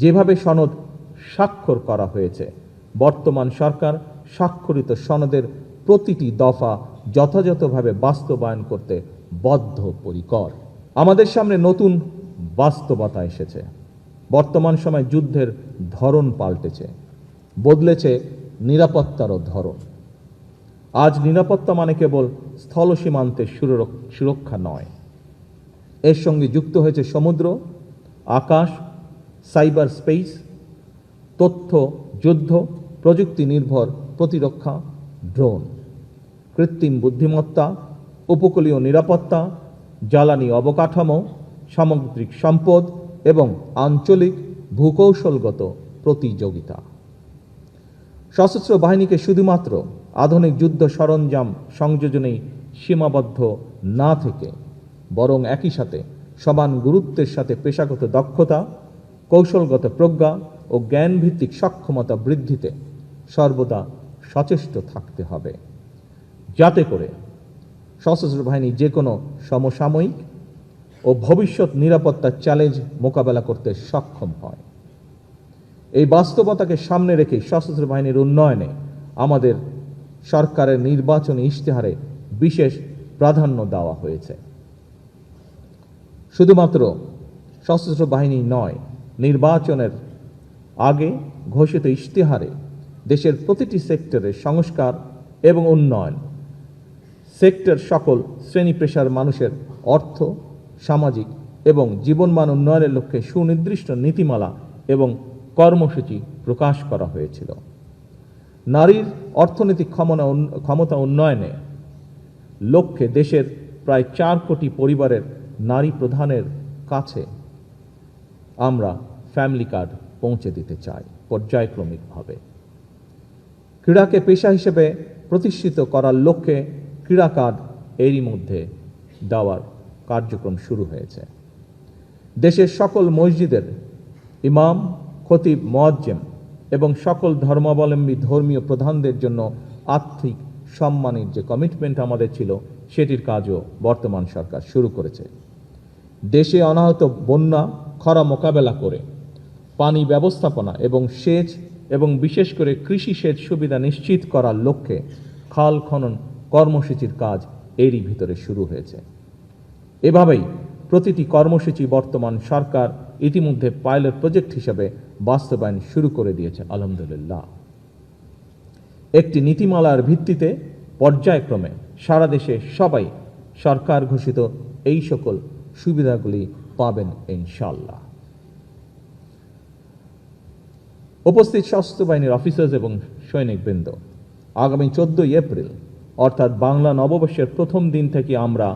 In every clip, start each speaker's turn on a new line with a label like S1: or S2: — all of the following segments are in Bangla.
S1: যেভাবে সনদ স্বাক্ষর করা হয়েছে, বর্তমান সরকার স্বাক্ষরিত সনদের প্রতিটি দফা যথাযথভাবে বাস্তবায়ন করতে বদ্ধপরিকর। আমাদের সামনে নতুন বাস্তবতা এসেছে। বর্তমান সময় যুদ্ধের ধরন পাল্টেছে, বদলেছে নিরাপত্তারও ধরন। আজ নিরাপত্তা মানে কেবল স্থল সীমান্তের সুরক্ষা নয়, এর সঙ্গে যুক্ত হয়েছে সমুদ্র, আকাশ, সাইবার স্পেস, তথ্য যুদ্ধ, প্রযুক্তি নির্ভর প্রতিরক্ষা, ড্রোন, কৃত্রিম বুদ্ধিমত্তা, উপকূলীয় নিরাপত্তা, জ্বালানি অবকাঠামো, সামুদ্রিক সম্পদ এবং আঞ্চলিক ভূকৌশলগত প্রতিযোগিতা। সশস্ত্র বাহিনীকে শুধুমাত্র আধুনিক যুদ্ধ সরঞ্জাম সংযোজনেই সীমাবদ্ধ না থেকে বরং একই সাথে সমান গুরুত্বের সাথে পেশাগত দক্ষতা, কৌশলগত প্রজ্ঞা ও জ্ঞানভিত্তিক সক্ষমতা বৃদ্ধিতে সর্বদা সচেষ্ট থাকতে হবে, যাতে করে সশস্ত্র বাহিনী যে কোনো সমসাময়িক ও ভবিষ্যৎ নিরাপত্তার চ্যালেঞ্জ মোকাবেলা করতে সক্ষম হয়। এই বাস্তবতাকে সামনে রেখে সশস্ত্র বাহিনীর উন্নয়নে আমাদের সরকারের নির্বাচনী ইশতেহারে বিশেষ প্রাধান্য দেওয়া হয়েছে। শুধুমাত্র সশস্ত্র বাহিনী নয়, নির্বাচনের আগে ঘোষিত ইশতেহারে দেশের প্রতিটি সেক্টরের সংস্কার এবং উন্নয়ন, সেক্টর সকল শ্রেণী পেশার মানুষের অর্থ, সামাজিক এবং জীবনমান উন্নয়নের লক্ষ্যে সুনির্দিষ্ট নীতিমালা এবং কর্মসূচি প্রকাশ করা হয়েছিল। নারীর অর্থনৈতিক ক্ষমতা উন্নয়নে লক্ষ্যে দেশের প্রায় 4 কোটি পরিবারের নারী প্রধানের কাছে আমরা ফ্যামিলি কার্ড পৌঁছে দিতে চাই পর্যায়ক্রমিকভাবে। ক্রীড়াকে পেশা হিসেবে প্রতিষ্ঠিত করার লক্ষ্যে ক্রীড়া কার্ড এরই মধ্যে দেওয়ার কার্যক্রম শুরু হয়েছে। দেশের সকল মসজিদের ইমাম, খতিব, মুয়াজ্জিম এবং সকল ধর্মাবলম্বী ধর্মীয় প্রধানদের জন্য আর্থিক সম্মানের যে কমিটমেন্ট আমাদের ছিল, সেটির কাজও বর্তমান সরকার শুরু করেছে। দেশে অনাহত বন্যা, খরা মোকাবেলা করে পানি ব্যবস্থাপনা এবং সেচ এবং বিশেষ করে কৃষি সেচ সুবিধা নিশ্চিত করার লক্ষ্যে খাল খনন কর্মসূচির কাজ এরই ভিতরে শুরু হয়েছে। এভাবেই প্রতিটি কর্মসূচি বর্তমান সরকার ইতিমধ্যে পাইলট প্রজেক্ট হিসেবে বাস্তবায়ন শুরু করে দিয়েছে আলহামদুলিল্লাহ। একটি নীতিমালার ভিত্তিতে পর্যায়ক্রমে সারা দেশে সবাই সরকার ঘোষিত এই সকল সুবিধাগুলি পাবেন ইনশাআল্লাহ। উপস্থিত সশস্ত্র বাহিনীর অফিসার্স এবং সৈনিকবৃন্দ, আগামী 14 এপ্রিল অর্থাৎ বাংলা নববর্ষের প্রথম দিন থেকে আমরা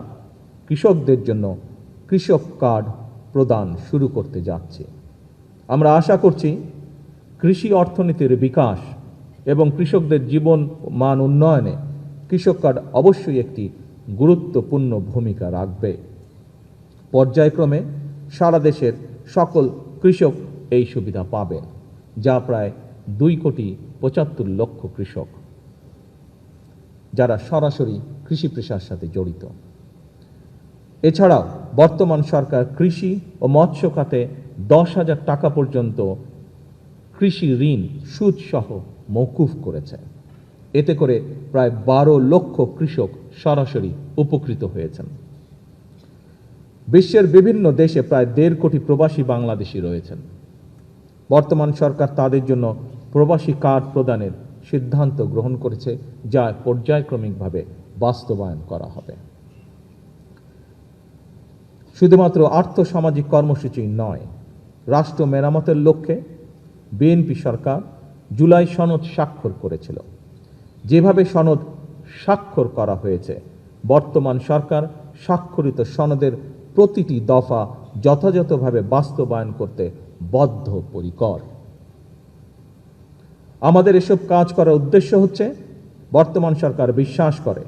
S1: কৃষকদের জন্য কৃষক কার্ড প্রদান শুরু করতে যাচ্ছি। আমরা আশা করছি কৃষি অর্থনীতির বিকাশ এবং কৃষকদের জীবন মান উন্নয়নে কৃষক কার্ড অবশ্যই একটি গুরুত্বপূর্ণ ভূমিকা রাখবে। পর্যায়ক্রমে সারা দেশের সকল কৃষক এই সুবিধা পাবেন, যা প্রায় 2,75,00,000 কৃষক, যারা সরাসরি কৃষি পেশার সাথে জড়িত। এছাড়াও বর্তমান সরকার কৃষি ও মৎস্য খাতে 10,000 টাকা পর্যন্ত কৃষি ঋণ সুদসহ মওকুফ করেছে। এতে করে প্রায় 12 লক্ষ কৃষক সরাসরি উপকৃত হয়েছেন। বিশ্বের বিভিন্ন দেশে প্রায় 1.5 কোটি প্রবাসী বাংলাদেশি রয়েছেন। বর্তমান সরকার তাদের জন্য প্রবাসী কার্ড প্রদানের সিদ্ধান্ত গ্রহণ করেছে, যা পর্যায়ক্রমিকভাবে বাস্তবায়ন করা হবে। শুধুমাত্র আর্থসামাজিক কর্মসূচি নয়, রাষ্ট্র মেরামতের লক্ষ্যে বিএনপি সরকার জুলাই সনদ স্বাক্ষর করেছিল। যেভাবে সনদ স্বাক্ষর করা হয়েছে, বর্তমান সরকার স্বাক্ষরিত সনদের প্রতিটি দফা যথাযথভাবে বাস্তবায়ন করতে বদ্ধপরিকর। আমাদের এসব কাজ করার উদ্দেশ্য হচ্ছে, বর্তমান সরকার বিশ্বাস করে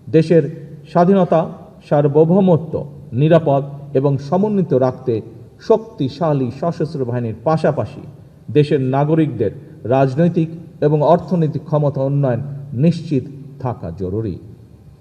S1: দেশের স্বাধীনতা, সার্বভৌমত্ব নিরাপদ এবং সমন্বিত রাখতে শক্তিশালী সশস্ত্র বাহিনীর পাশাপাশি দেশের নাগরিকদের রাজনৈতিক এবং অর্থনৈতিক ক্ষমতা উন্নয়ন নিশ্চিত থাকা জরুরি।